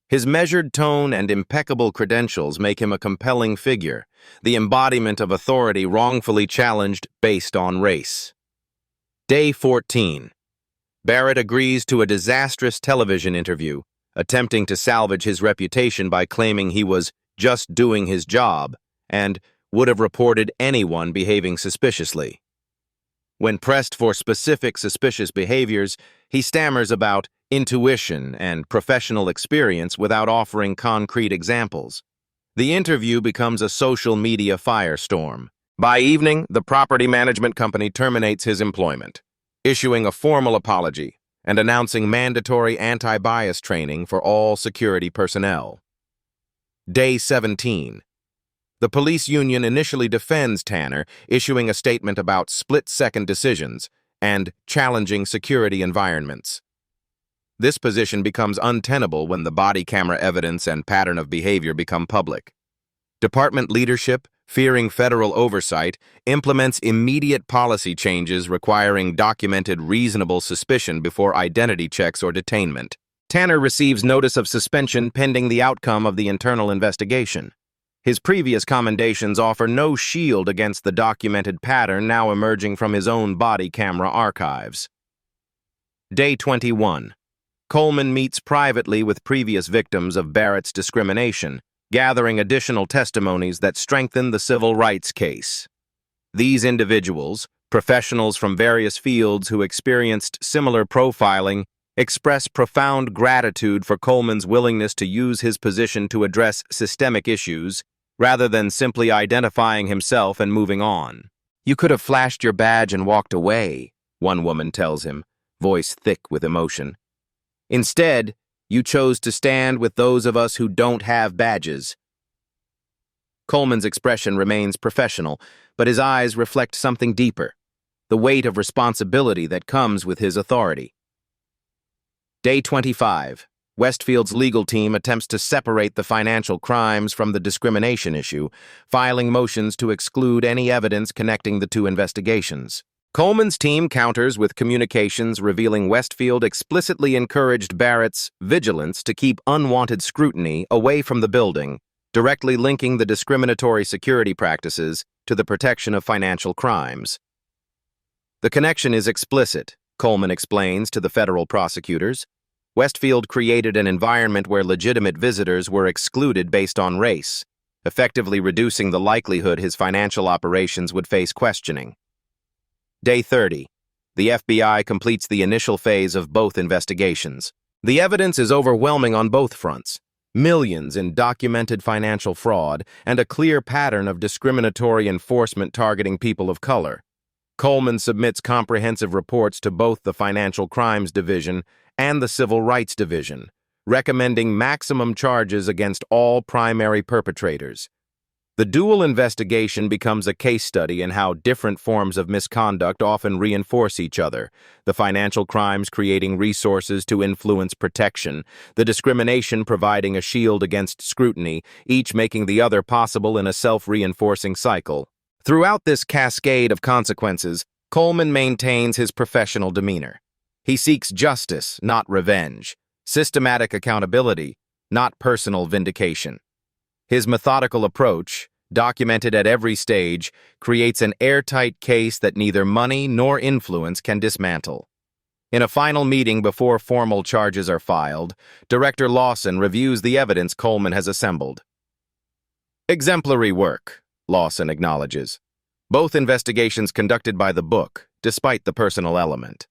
His measured tone and impeccable credentials make him a compelling figure, the embodiment of authority wrongfully challenged based on race. Day 14. Barrett agrees to a disastrous television interview, attempting to salvage his reputation by claiming he was just doing his job and would have reported anyone behaving suspiciously. When pressed for specific suspicious behaviors, he stammers about intuition and professional experience without offering concrete examples. The interview becomes a social media firestorm. By evening, the property management company terminates his employment, issuing a formal apology and announcing mandatory anti-bias training for all security personnel. Day 17. The police union initially defends Tanner, issuing a statement about split-second decisions and challenging security environments. This position becomes untenable when the body camera evidence and pattern of behavior become public. Department leadership, fearing federal oversight, implements immediate policy changes requiring documented reasonable suspicion before identity checks or detainment. Tanner receives notice of suspension pending the outcome of the internal investigation. His previous commendations offer no shield against the documented pattern now emerging from his own body camera archives. Day 21. Coleman meets privately with previous victims of Barrett's discrimination, gathering additional testimonies that strengthen the civil rights case. These individuals, professionals from various fields who experienced similar profiling, express profound gratitude for Coleman's willingness to use his position to address systemic issues, rather than simply identifying himself and moving on. "You could have flashed your badge and walked away," one woman tells him, voice thick with emotion. "Instead, you chose to stand with those of us who don't have badges." Coleman's expression remains professional, but his eyes reflect something deeper, the weight of responsibility that comes with his authority. Day 25. Westfield's legal team attempts to separate the financial crimes from the discrimination issue, filing motions to exclude any evidence connecting the two investigations. Coleman's team counters with communications revealing Westfield explicitly encouraged Barrett's vigilance to keep unwanted scrutiny away from the building, directly linking the discriminatory security practices to the protection of financial crimes. The connection is explicit, Coleman explains to the federal prosecutors. Westfield created an environment where legitimate visitors were excluded based on race, effectively reducing the likelihood his financial operations would face questioning. Day 30. The FBI completes the initial phase of both investigations. The evidence is overwhelming on both fronts. Millions in documented financial fraud and a clear pattern of discriminatory enforcement targeting people of color. Coleman submits comprehensive reports to both the Financial Crimes Division and the Civil Rights Division, recommending maximum charges against all primary perpetrators. The dual investigation becomes a case study in how different forms of misconduct often reinforce each other, the financial crimes creating resources to influence protection, the discrimination providing a shield against scrutiny, each making the other possible in a self-reinforcing cycle. Throughout this cascade of consequences, Coleman maintains his professional demeanor. He seeks justice, not revenge, systematic accountability, not personal vindication. His methodical approach, documented at every stage, creates an airtight case that neither money nor influence can dismantle. In a final meeting before formal charges are filed, Director Lawson reviews the evidence Coleman has assembled. "Exemplary work," Lawson acknowledges. Both investigations conducted by the book, despite the personal element.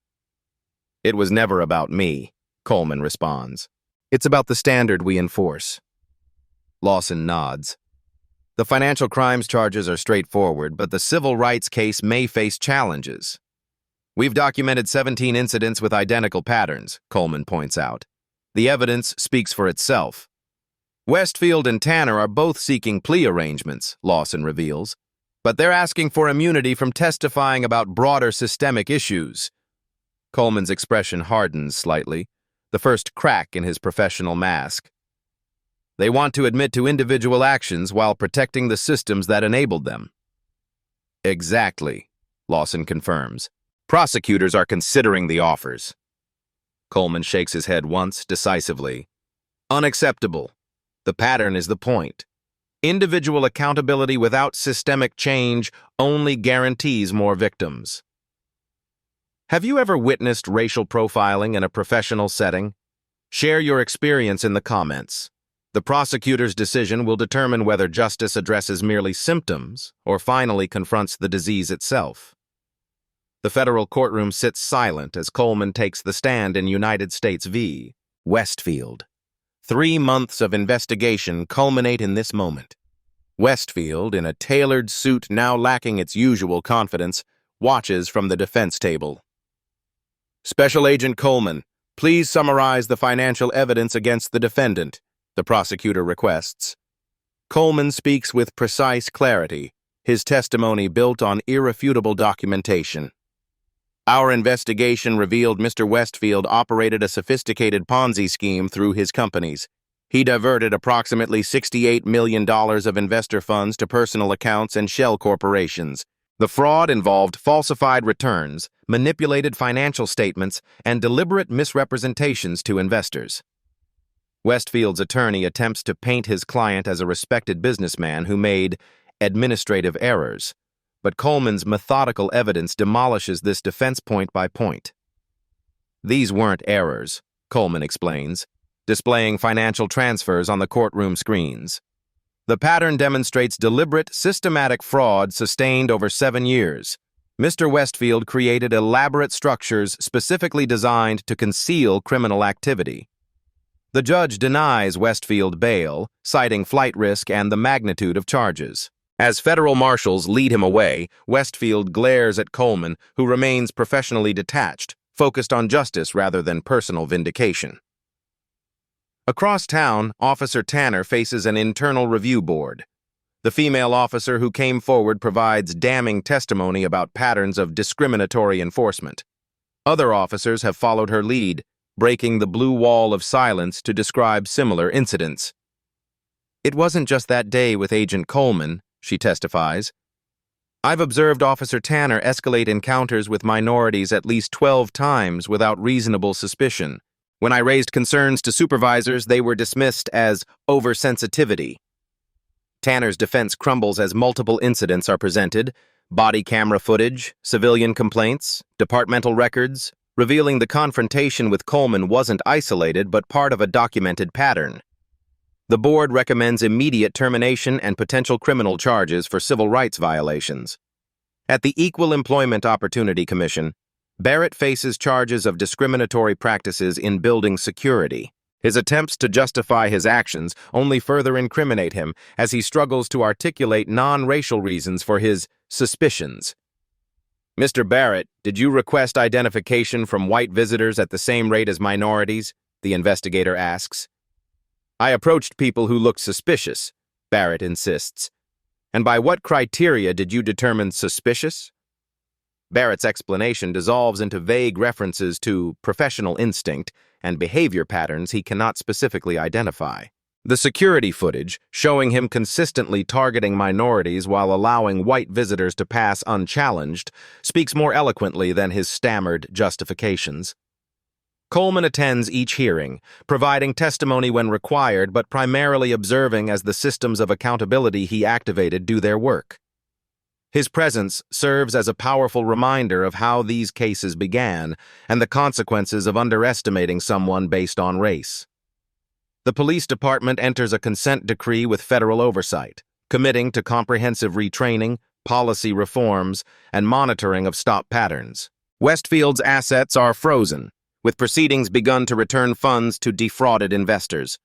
It was never about me, Coleman responds. It's about the standard we enforce. Lawson nods. The financial crimes charges are straightforward, but the civil rights case may face challenges. We've documented 17 incidents with identical patterns, Coleman points out. The evidence speaks for itself. Westfield and Tanner are both seeking plea arrangements, Lawson reveals, but they're asking for immunity from testifying about broader systemic issues. Coleman's expression hardens slightly, the first crack in his professional mask. They want to admit to individual actions while protecting the systems that enabled them. Exactly, Lawson confirms. Prosecutors are considering the offers. Coleman shakes his head once, decisively. Unacceptable. The pattern is the point. Individual accountability without systemic change only guarantees more victims. Have you ever witnessed racial profiling in a professional setting? Share your experience in the comments. The prosecutor's decision will determine whether justice addresses merely symptoms or finally confronts the disease itself. The federal courtroom sits silent as Coleman takes the stand in United States v. Westfield. 3 months of investigation culminate in this moment. Westfield, in a tailored suit now lacking its usual confidence, watches from the defense table. Special Agent Coleman, please summarize the financial evidence against the defendant, the prosecutor requests. Coleman speaks with precise clarity, his testimony built on irrefutable documentation. Our investigation revealed Mr. Westfield operated a sophisticated Ponzi scheme through his companies. He diverted approximately $68 million of investor funds to personal accounts and shell corporations. The fraud involved falsified returns, manipulated financial statements, and deliberate misrepresentations to investors. Westfield's attorney attempts to paint his client as a respected businessman who made administrative errors, but Coleman's methodical evidence demolishes this defense point by point. These weren't errors, Coleman explains, displaying financial transfers on the courtroom screens. The pattern demonstrates deliberate, systematic fraud sustained over 7 years. Mr. Westfield created elaborate structures specifically designed to conceal criminal activity. The judge denies Westfield bail, citing flight risk and the magnitude of charges. As federal marshals lead him away, Westfield glares at Coleman, who remains professionally detached, focused on justice rather than personal vindication. Across town, Officer Tanner faces an internal review board. The female officer who came forward provides damning testimony about patterns of discriminatory enforcement. Other officers have followed her lead, breaking the blue wall of silence to describe similar incidents. It wasn't just that day with Agent Coleman, she testifies. I've observed Officer Tanner escalate encounters with minorities at least 12 times without reasonable suspicion. When I raised concerns to supervisors, they were dismissed as oversensitivity. Tanner's defense crumbles as multiple incidents are presented, body camera footage, civilian complaints, departmental records, revealing the confrontation with Coleman wasn't isolated but part of a documented pattern. The board recommends immediate termination and potential criminal charges for civil rights violations. At the Equal Employment Opportunity Commission, Barrett faces charges of discriminatory practices in building security. His attempts to justify his actions only further incriminate him as he struggles to articulate non-racial reasons for his suspicions. Mr. Barrett, did you request identification from white visitors at the same rate as minorities? The investigator asks. I approached people who looked suspicious, Barrett insists. And by what criteria did you determine suspicious? Barrett's explanation dissolves into vague references to professional instinct and behavior patterns he cannot specifically identify. The security footage, showing him consistently targeting minorities while allowing white visitors to pass unchallenged, speaks more eloquently than his stammered justifications. Coleman attends each hearing, providing testimony when required but primarily observing as the systems of accountability he activated do their work. His presence serves as a powerful reminder of how these cases began and the consequences of underestimating someone based on race. The police department enters a consent decree with federal oversight, committing to comprehensive retraining, policy reforms, and monitoring of stop patterns. Westfield's assets are frozen, with proceedings begun to return funds to defrauded investors.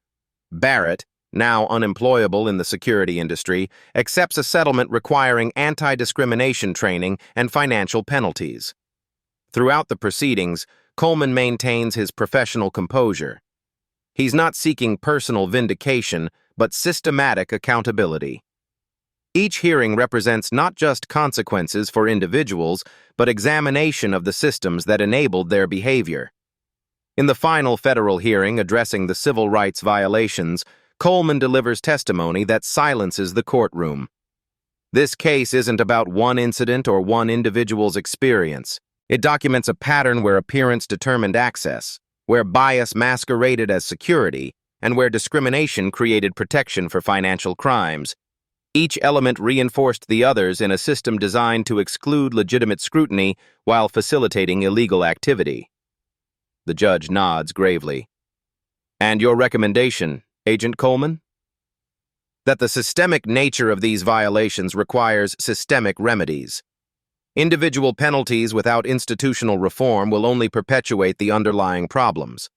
Barrett, now unemployable in the security industry, accepts a settlement requiring anti-discrimination training and financial penalties. Throughout the proceedings, Coleman maintains his professional composure. He's not seeking personal vindication, but systematic accountability. Each hearing represents not just consequences for individuals, but examination of the systems that enabled their behavior. In the final federal hearing addressing the civil rights violations, Coleman delivers testimony that silences the courtroom. This case isn't about one incident or one individual's experience. It documents a pattern where appearance determined access, where bias masqueraded as security, and where discrimination created protection for financial crimes. Each element reinforced the others in a system designed to exclude legitimate scrutiny while facilitating illegal activity. The judge nods gravely. "And your recommendation, Agent Coleman?" "That the systemic nature of these violations requires systemic remedies. Individual penalties without institutional reform will only perpetuate the underlying problems."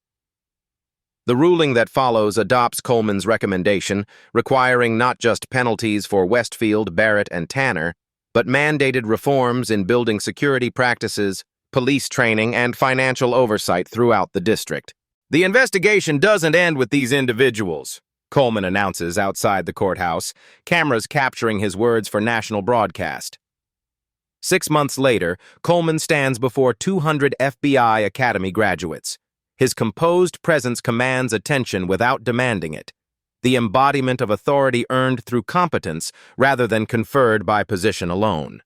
The ruling that follows adopts Coleman's recommendation, requiring not just penalties for Westfield, Barrett, and Tanner, but mandated reforms in building security practices, police training, and financial oversight throughout the district. "The investigation doesn't end with these individuals," Coleman announces outside the courthouse, cameras capturing his words for national broadcast. 6 months later, Coleman stands before 200 FBI Academy graduates. His composed presence commands attention without demanding it, the embodiment of authority earned through competence rather than conferred by position alone.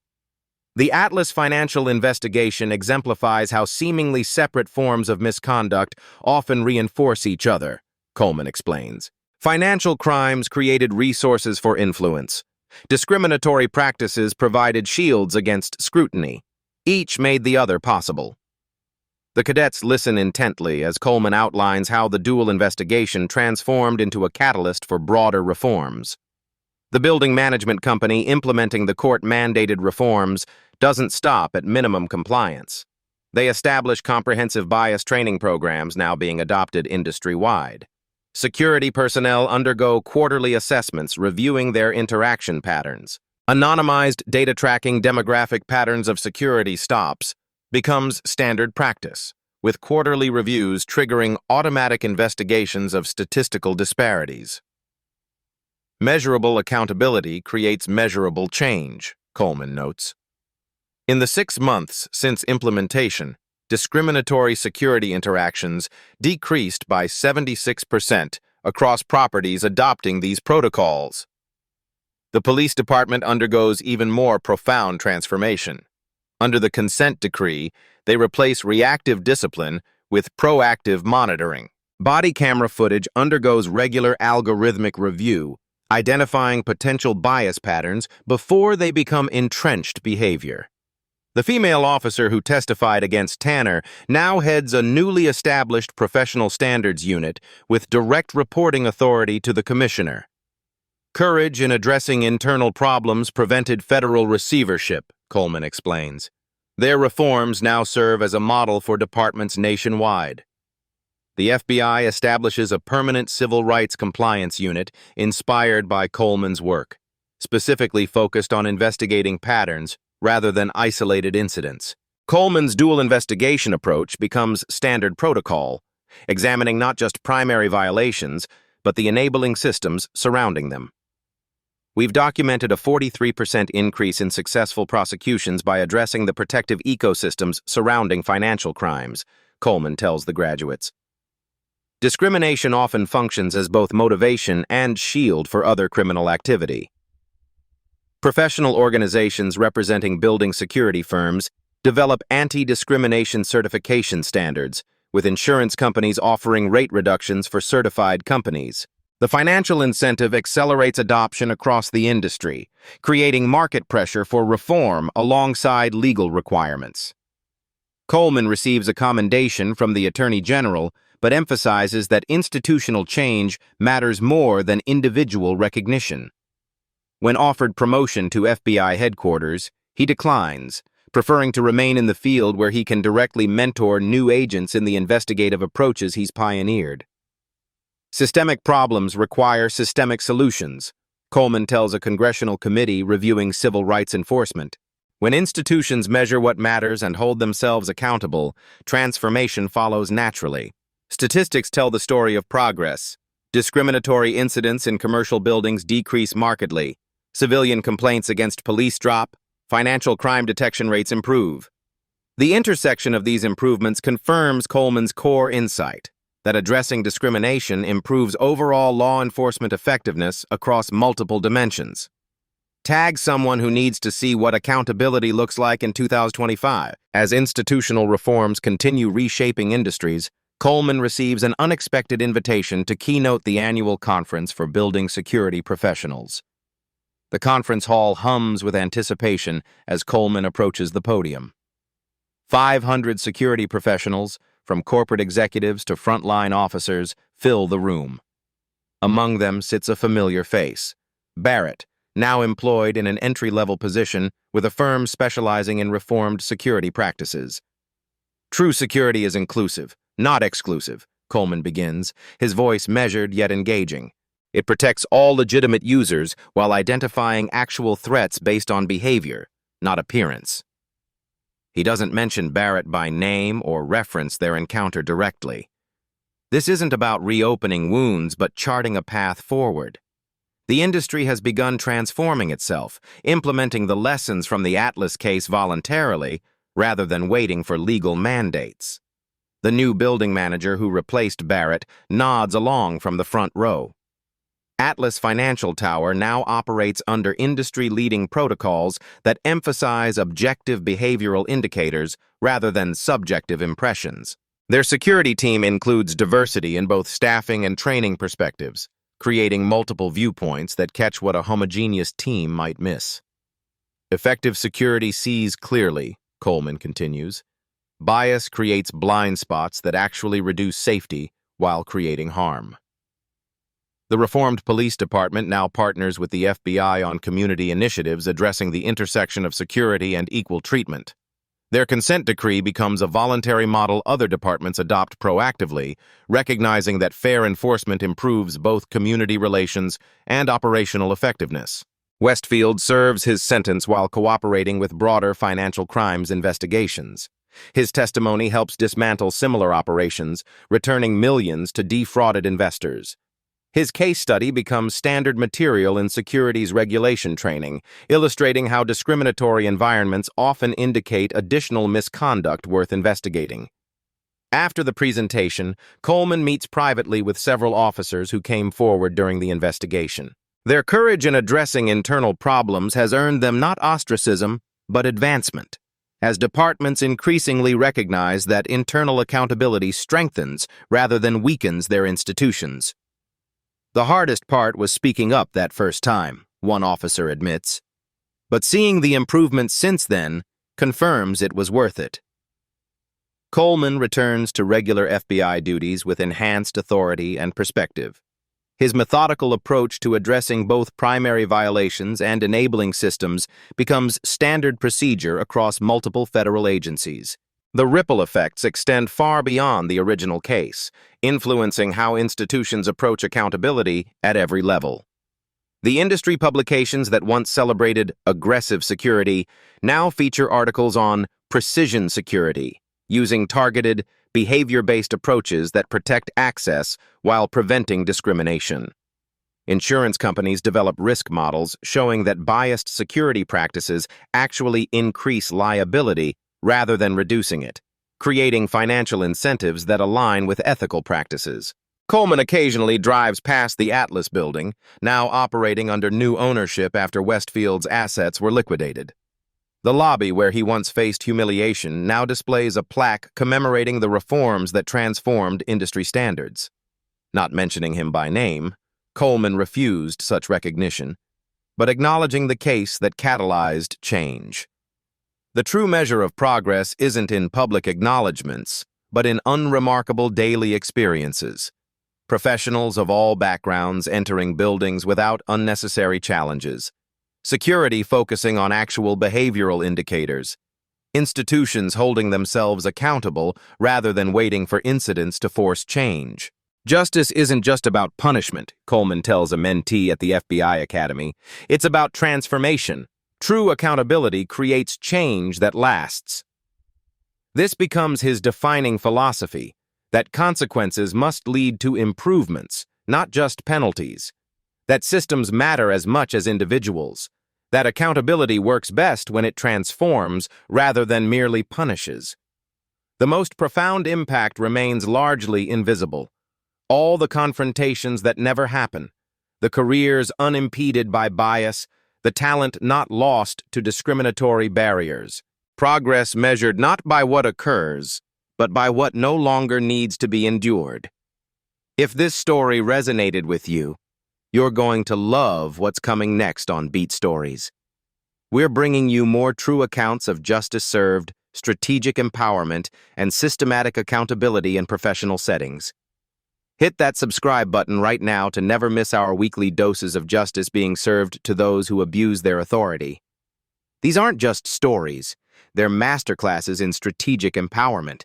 The Atlas financial investigation exemplifies how seemingly separate forms of misconduct often reinforce each other, Coleman explains. Financial crimes created resources for influence. Discriminatory practices provided shields against scrutiny. Each made the other possible. The cadets listen intently as Coleman outlines how the dual investigation transformed into a catalyst for broader reforms. The building management company implementing the court-mandated reforms doesn't stop at minimum compliance. They establish comprehensive bias training programs now being adopted industry-wide. Security personnel undergo quarterly assessments reviewing their interaction patterns. Anonymized data tracking demographic patterns of security stops becomes standard practice, with quarterly reviews triggering automatic investigations of statistical disparities. Measurable accountability creates measurable change, Coleman notes. In the 6 months since implementation, discriminatory security interactions decreased by 76% across properties adopting these protocols. The police department undergoes even more profound transformation. Under the consent decree, they replace reactive discipline with proactive monitoring. Body camera footage undergoes regular algorithmic review, identifying potential bias patterns before they become entrenched behavior. The female officer who testified against Tanner now heads a newly established professional standards unit with direct reporting authority to the commissioner. Courage in addressing internal problems prevented federal receivership, Coleman explains. Their reforms now serve as a model for departments nationwide. The FBI establishes a permanent civil rights compliance unit inspired by Coleman's work, specifically focused on investigating patterns rather than isolated incidents. Coleman's dual investigation approach becomes standard protocol, examining not just primary violations, but the enabling systems surrounding them. We've documented a 43% increase in successful prosecutions by addressing the protective ecosystems surrounding financial crimes, Coleman tells the graduates. Discrimination often functions as both motivation and shield for other criminal activity. Professional organizations representing building security firms develop anti-discrimination certification standards, with insurance companies offering rate reductions for certified companies. The financial incentive accelerates adoption across the industry, creating market pressure for reform alongside legal requirements. Coleman receives a commendation from the Attorney General, but emphasizes that institutional change matters more than individual recognition. When offered promotion to FBI headquarters, he declines, preferring to remain in the field where he can directly mentor new agents in the investigative approaches he's pioneered. Systemic problems require systemic solutions, Coleman tells a congressional committee reviewing civil rights enforcement. When institutions measure what matters and hold themselves accountable, transformation follows naturally. Statistics tell the story of progress. Discriminatory incidents in commercial buildings decrease markedly. Civilian complaints against police drop. Financial crime detection rates improve. The intersection of these improvements confirms Coleman's core insight that addressing discrimination improves overall law enforcement effectiveness across multiple dimensions. Tag someone who needs to see what accountability looks like in 2025. As institutional reforms continue reshaping industries, Coleman receives an unexpected invitation to keynote the annual conference for building security professionals. The conference hall hums with anticipation as Coleman approaches the podium. 500 security professionals, from corporate executives to frontline officers, fill the room. Among them sits a familiar face, Barrett, now employed in an entry-level position with a firm specializing in reformed security practices. True security is inclusive, not exclusive, Coleman begins, his voice measured yet engaging. It protects all legitimate users while identifying actual threats based on behavior, not appearance. He doesn't mention Barrett by name or reference their encounter directly. This isn't about reopening wounds, but charting a path forward. The industry has begun transforming itself, implementing the lessons from the Atlas case voluntarily, rather than waiting for legal mandates. The new building manager who replaced Barrett nods along from the front row. Atlas Financial Tower now operates under industry-leading protocols that emphasize objective behavioral indicators rather than subjective impressions. Their security team includes diversity in both staffing and training perspectives, creating multiple viewpoints that catch what a homogeneous team might miss. Effective security sees clearly, Coleman continues. Bias creates blind spots that actually reduce safety while creating harm. The reformed police department now partners with the FBI on community initiatives addressing the intersection of security and equal treatment. Their consent decree becomes a voluntary model other departments adopt proactively, recognizing that fair enforcement improves both community relations and operational effectiveness. Westfield serves his sentence while cooperating with broader financial crimes investigations. His testimony helps dismantle similar operations, returning millions to defrauded investors. His case study becomes standard material in securities regulation training, illustrating how discriminatory environments often indicate additional misconduct worth investigating. After the presentation, Coleman meets privately with several officers who came forward during the investigation. Their courage in addressing internal problems has earned them not ostracism, but advancement, as departments increasingly recognize that internal accountability strengthens rather than weakens their institutions. The hardest part was speaking up that first time, one officer admits. But seeing the improvements since then confirms it was worth it. Coleman returns to regular FBI duties with enhanced authority and perspective. His methodical approach to addressing both primary violations and enabling systems becomes standard procedure across multiple federal agencies. The ripple effects extend far beyond the original case, influencing how institutions approach accountability at every level. The industry publications that once celebrated aggressive security now feature articles on precision security, using targeted, behavior-based approaches that protect access while preventing discrimination. Insurance companies develop risk models showing that biased security practices actually increase liability rather than reducing it, creating financial incentives that align with ethical practices. Coleman occasionally drives past the Atlas building, now operating under new ownership after Westfield's assets were liquidated. The lobby where he once faced humiliation now displays a plaque commemorating the reforms that transformed industry standards. Not mentioning him by name, Coleman refused such recognition, but acknowledging the case that catalyzed change. The true measure of progress isn't in public acknowledgments, but in unremarkable daily experiences. Professionals of all backgrounds entering buildings without unnecessary challenges, security focusing on actual behavioral indicators, institutions holding themselves accountable rather than waiting for incidents to force change. Justice isn't just about punishment, Coleman tells a mentee at the FBI Academy. It's about transformation. True accountability creates change that lasts. This becomes his defining philosophy, that consequences must lead to improvements, not just penalties. That systems matter as much as individuals. That accountability works best when it transforms rather than merely punishes. The most profound impact remains largely invisible. All the confrontations that never happen, the careers unimpeded by bias, the talent not lost to discriminatory barriers. Progress measured not by what occurs, but by what no longer needs to be endured. If this story resonated with you, you're going to love what's coming next on Beat Stories. We're bringing you more true accounts of justice served, strategic empowerment, and systematic accountability in professional settings. Hit that subscribe button right now to never miss our weekly doses of justice being served to those who abuse their authority. These aren't just stories, they're masterclasses in strategic empowerment.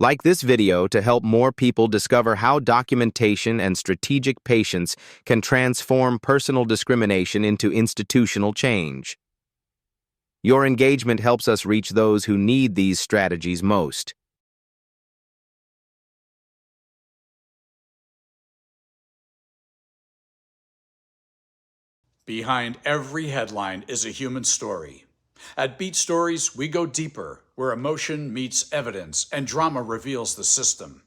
Like this video to help more people discover how documentation and strategic patience can transform personal discrimination into institutional change. Your engagement helps us reach those who need these strategies most. Behind every headline is a human story. At Beat Stories, we go deeper, where emotion meets evidence and drama reveals the system.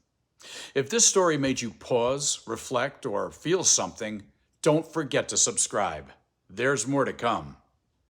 If this story made you pause, reflect, or feel something, don't forget to subscribe. There's more to come.